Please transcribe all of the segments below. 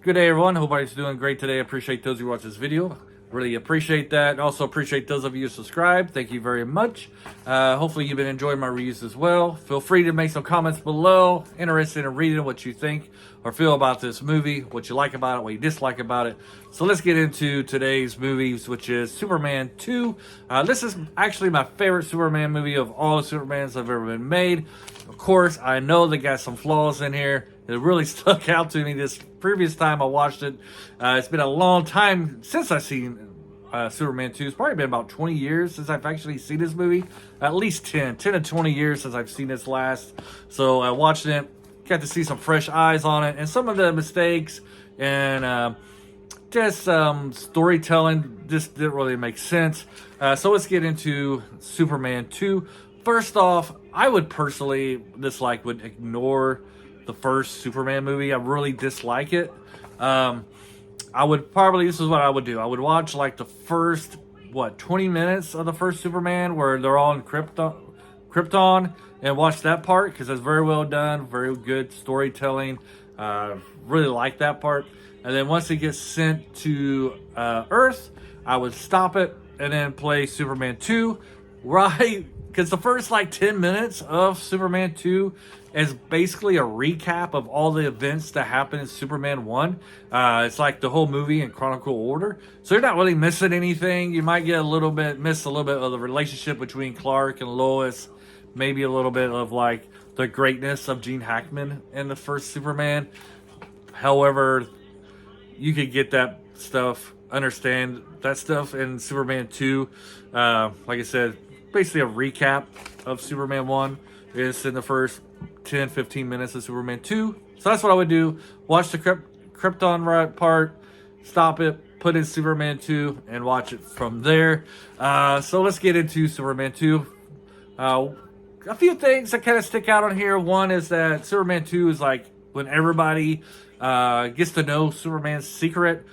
Good day, everyone. Hope everybody's doing great today. I appreciate those who watch this video. Really appreciate that. Also appreciate those of you who subscribe. Thank you very much. Hopefully you've been enjoying my reviews as well. Feel free to make some comments below. Interested in reading what you think or feel about this movie, what you like about it, what you dislike about it. So let's get into today's movies, which is Superman 2. This is actually my favorite Superman movie of all the Supermans that have ever been made. Of course, I know they got some flaws in here. It really stuck out to me this previous time I watched it. It's been a long time since I've seen Superman 2. It's probably been about 20 years since I've actually seen this movie. At least 10 to 20 years since I've seen this last. So I watched it, got to see some fresh eyes on it, and some of the mistakes and just storytelling just didn't really make sense. So let's get into Superman 2. First off, I would personally would ignore the first Superman movie. I really dislike it. I would probably, this is what I would do. I would watch like the first, 20 minutes of the first Superman where they're all in Krypton and watch that part because it's very well done, very good storytelling. Really like that part. And then once it gets sent to Earth, I would stop it and then play Superman 2, right? Because the first 10 minutes of Superman 2 is basically a recap of all the events that happened in Superman 1. It's like the whole movie in chronological order. So you're not really missing anything. You miss a little bit of the relationship between Clark and Lois. Maybe a little bit of the greatness of Gene Hackman in the first Superman. However, you could get that stuff, understand that stuff in Superman 2. Like I said, basically a recap of Superman 1 is in the first 10-15 minutes of Superman 2. So that's what I would do. Watch the Krypton part, stop it, put in Superman 2, and watch it from there. So let's get into Superman 2. A few things that kind of stick out on here. One is that Superman 2 is when everybody gets to know Superman's secret.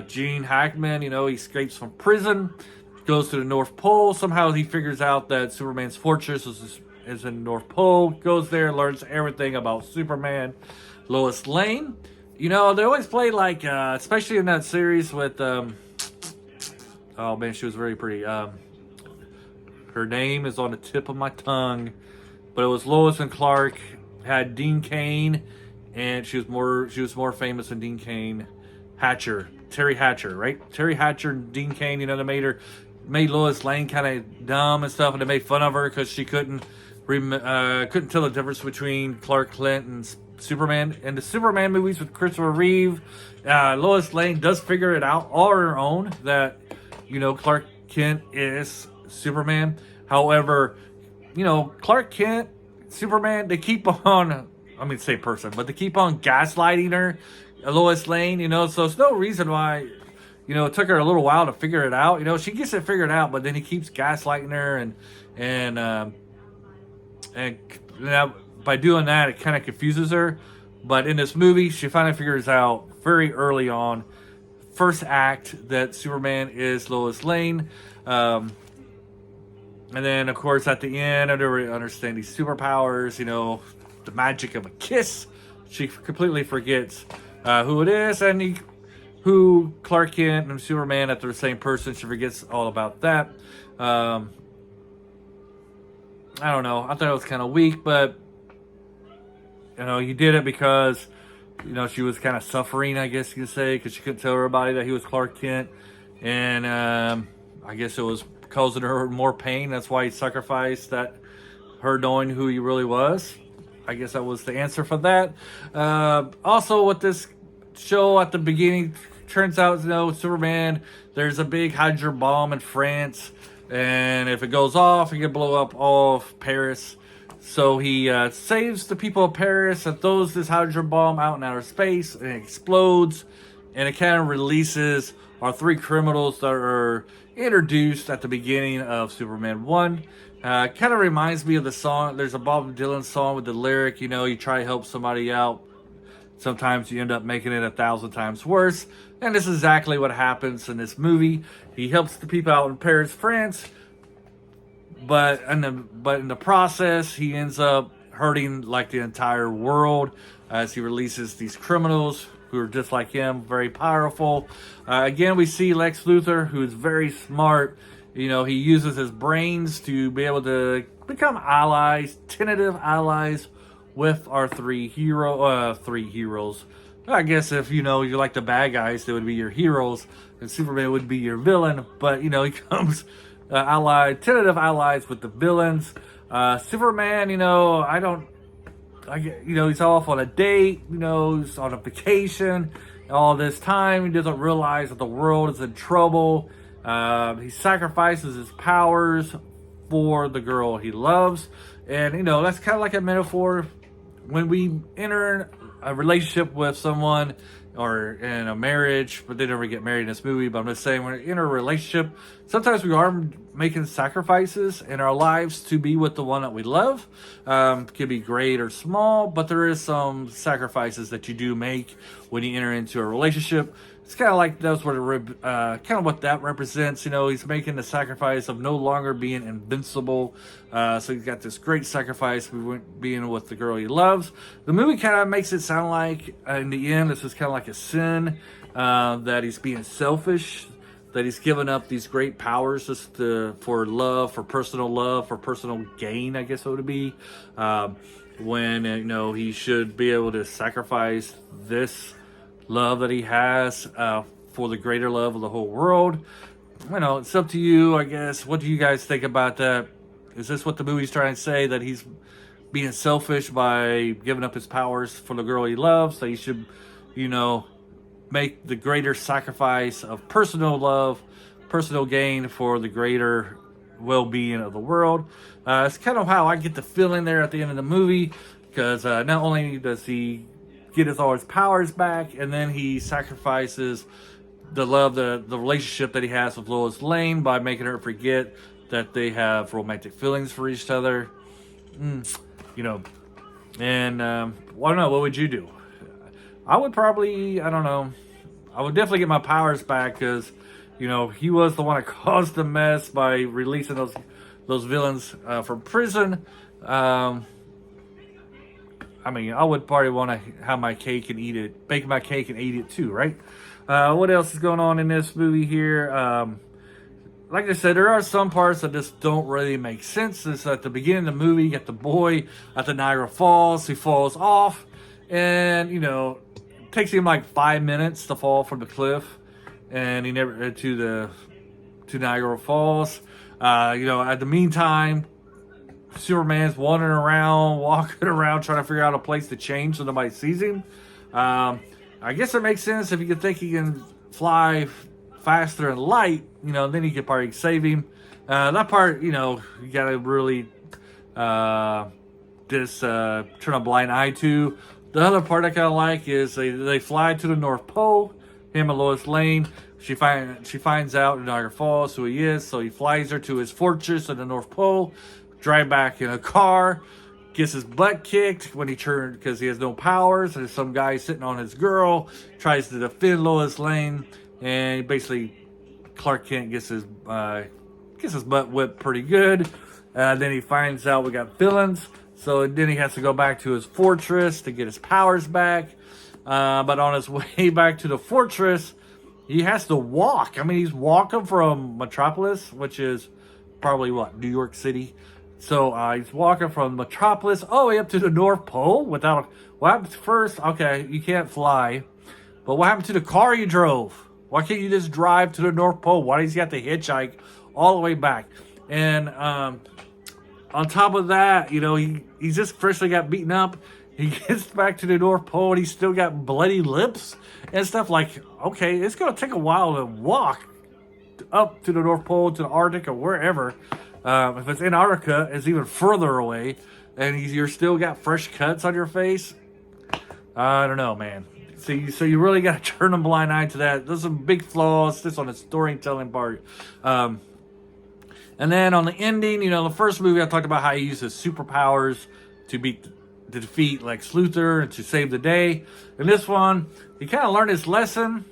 Gene Hackman, he escapes from prison, goes to the North Pole. Somehow he figures out that Superman's fortress is in the North Pole. Goes there, learns everything about Superman. Lois Lane, they always play especially in that series with oh man, she was very pretty. Her name is on the tip of my tongue, but it was Lois and Clark. Had Dean Cain, and she was more famous than Dean Cain. Terry Hatcher, right? Terry Hatcher and Dean Cain, they made Lois Lane kind of dumb and stuff, and they made fun of her because she couldn't tell the difference between Clark Kent and Superman. In the Superman movies with Christopher Reeve, Lois Lane does figure it out all on her own that Clark Kent is Superman. However, Clark Kent, Superman, they keep on, same person, but they keep on gaslighting her, Lois Lane, so it's no reason why, it took her a little while to figure it out. She gets it figured out, but then he keeps gaslighting her, and by doing that, it kind of confuses her. But in this movie, she finally figures out very early on, first act, that Superman is Lois Lane. And then, of course, at the end, after we understand these superpowers, the magic of a kiss, she completely forgets who it is, and who Clark Kent and Superman, if they're the same person, she forgets all about that. I don't know. I thought it was kind of weak, but he did it because she was kind of suffering, I guess you could say, because she couldn't tell everybody that he was Clark Kent, and I guess it was causing her more pain. That's why he sacrificed her knowing who he really was. I guess that was the answer for that. Also, with this show at the beginning, turns out, Superman, there's a big hydrogen bomb in France, and if it goes off, it can blow up all of Paris. So he saves the people of Paris and throws this hydrogen bomb out in outer space, and it explodes, and it kind of releases our three criminals that are introduced at the beginning of Superman 1. Kind of reminds me of the song. There's a Bob Dylan song with the lyric, you try to help somebody out. Sometimes you end up making it 1,000 times worse. And this is exactly what happens in this movie. He helps the people out in Paris, France. But in the process, he ends up hurting like the entire world as he releases these criminals who are just like him, very powerful. Again, we see Lex Luthor, who is very smart. You know, he uses his brains to be able to become allies, tentative allies with our three heroes. I guess if, you know, you like the bad guys, they would be your heroes, and Superman would be your villain. But, you know, he comes tentative allies with the villains. Superman, you know, you know, he's off on a date, you know, he's on a vacation. All this time, he doesn't realize that the world is in trouble. He sacrifices his powers for the girl he loves. And, you know, that's kind of like a metaphor when we enter a relationship with someone or in a marriage, but they never get married in this movie. But I'm just saying, when we're in a relationship, sometimes we are making sacrifices in our lives to be with the one that we love. Could be great or small, but there is some sacrifices that you do make when you enter into a relationship. It's kind of like that's what what that represents. You know, he's making the sacrifice of no longer being invincible. So he's got this great sacrifice being with the girl he loves. The movie kind of makes it sound like, in the end, this is kind of like a sin, that he's being selfish, that he's given up these great powers just for love, for personal gain, I guess it would be. When, you know, he should be able to sacrifice this love that he has for the greater love of the whole world. You know, it's up to you, I guess. What do you guys think about that? Is this what the movie's trying to say, that he's being selfish by giving up his powers for the girl he loves, that he should, you know, make the greater sacrifice of personal love, personal gain for the greater well-being of the world? It's kind of how I get the feeling there at the end of the movie, because not only does he get all his powers back, and then he sacrifices the relationship that he has with Lois Lane by making her forget that they have romantic feelings for each other. You know, and I don't know, what would you do? I would probably, I don't know, I would definitely get my powers back, because, you know, he was the one that caused the mess by releasing those villains from prison. I mean, I would probably want to have my cake and eat it, bake my cake and eat it too, right? What else is going on in this movie here? Like I said, there are some parts that just don't really make sense. It's at the beginning of the movie, you get the boy at the Niagara Falls who falls off, and, you know, it takes him like 5 minutes to fall from the cliff, and he never to Niagara Falls. You know, at the meantime, Superman's wandering around, walking around, trying to figure out a place to change so nobody sees him. I guess it makes sense if you can think he can fly faster than light, you know, then he could probably save him. That part, you know, you gotta really just turn a blind eye to. The other part I kind of like is they fly to the North Pole, him and Lois Lane. She finds out in Niagara Falls who he is, so he flies her to his fortress in the North Pole. Drive back in a car, gets his butt kicked when he turned because he has no powers. There's some guy sitting on his girl, tries to defend Lois Lane, and basically Clark Kent gets his butt whipped pretty good. Then he finds out we got villains, so then he has to go back to his fortress to get his powers back. But on his way back to the fortress, he has to walk. I mean, he's walking from Metropolis, which is probably New York City. So he's walking from Metropolis all the way up to the North Pole without what happened first? Okay, you can't fly. But what happened to the car you drove? Why can't you just drive to the North Pole? Why does he have to hitchhike all the way back? And on top of that, you know, he's just freshly got beaten up. He gets back to the North Pole and he's still got bloody lips and stuff. Like, okay, it's going to take a while to walk up to the North Pole, to the Arctic, or wherever. If it's Antarctica, it's even further away, and you're still got fresh cuts on your face. I don't know, man. So you really got to turn a blind eye to that. There's some big flaws just on the storytelling part. And then on the ending, you know, the first movie I talked about how he uses superpowers to defeat Lex Luthor and to save the day. In this one, he kind of learned his lesson,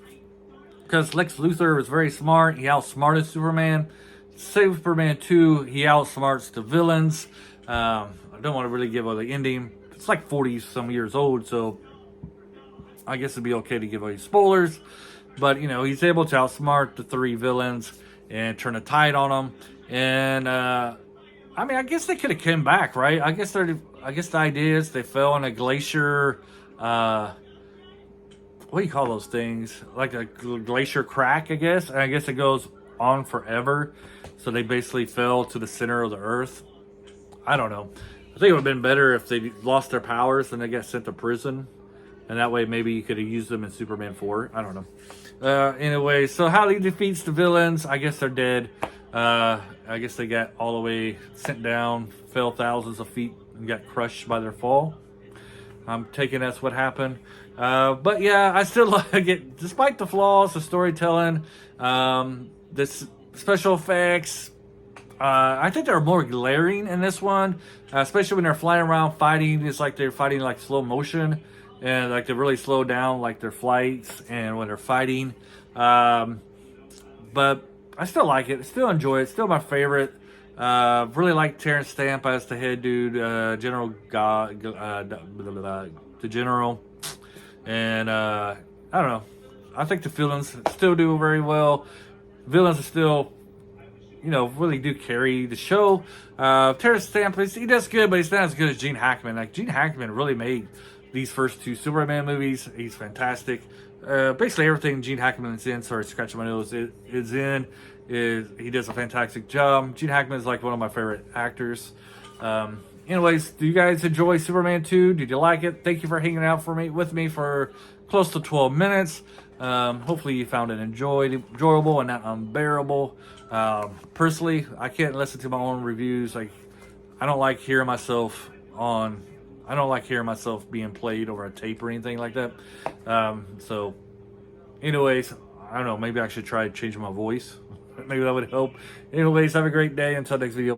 because Lex Luthor was very smart. He outsmarted Superman. Superman 2, he outsmarts the villains. I I don't want to really give away the ending. It's like 40 some years old, so I guess it'd be okay to give away spoilers. But you know, he's able to outsmart the 3 villains and turn the tide on them. And I mean, I guess they could have come back, right? I guess the idea is they fell in a glacier. What do you call those things? Like a glacier crack, I guess. And I guess it goes on forever. So they basically fell to the center of the earth. I don't know. I think it would have been better if they lost their powers and they got sent to prison. And that way maybe you could have used them in Superman 4. I don't know. Anyway, so how he defeats the villains, I guess they're dead. I guess they got all the way sent down, fell thousands of feet, and got crushed by their fall. I'm taking that's what happened. But yeah, I still like it. Despite the flaws, the storytelling, this special effects, I think they're more glaring in this one, especially when they're flying around fighting. It's like they're fighting like slow motion, and like they really slow down like their flights and when they're fighting. But I still like it. Still enjoy it. Still my favorite. Really like Terrence Stamp as the head dude, the general, and I don't know. I think the villains still do very well. Villains are still, you know, really do carry the show. Terrence Stamp, he does good, but he's not as good as Gene Hackman. Like Gene Hackman really made these first 2 Superman movies. He's fantastic. Basically everything Gene Hackman is in, sorry, scratching my nose, is in. He does a fantastic job. Gene Hackman is like one of my favorite actors. Anyways, do you guys enjoy Superman 2? Did you like it? Thank you for hanging out with me for close to 12 minutes. Hopefully you found it enjoyable and not unbearable. Personally, I can't listen to my own reviews. Like, I don't like hearing myself being played over a tape or anything like that. So anyways, I don't know, maybe I should try changing my voice. Maybe that would help. Anyways, have a great day. Until next video.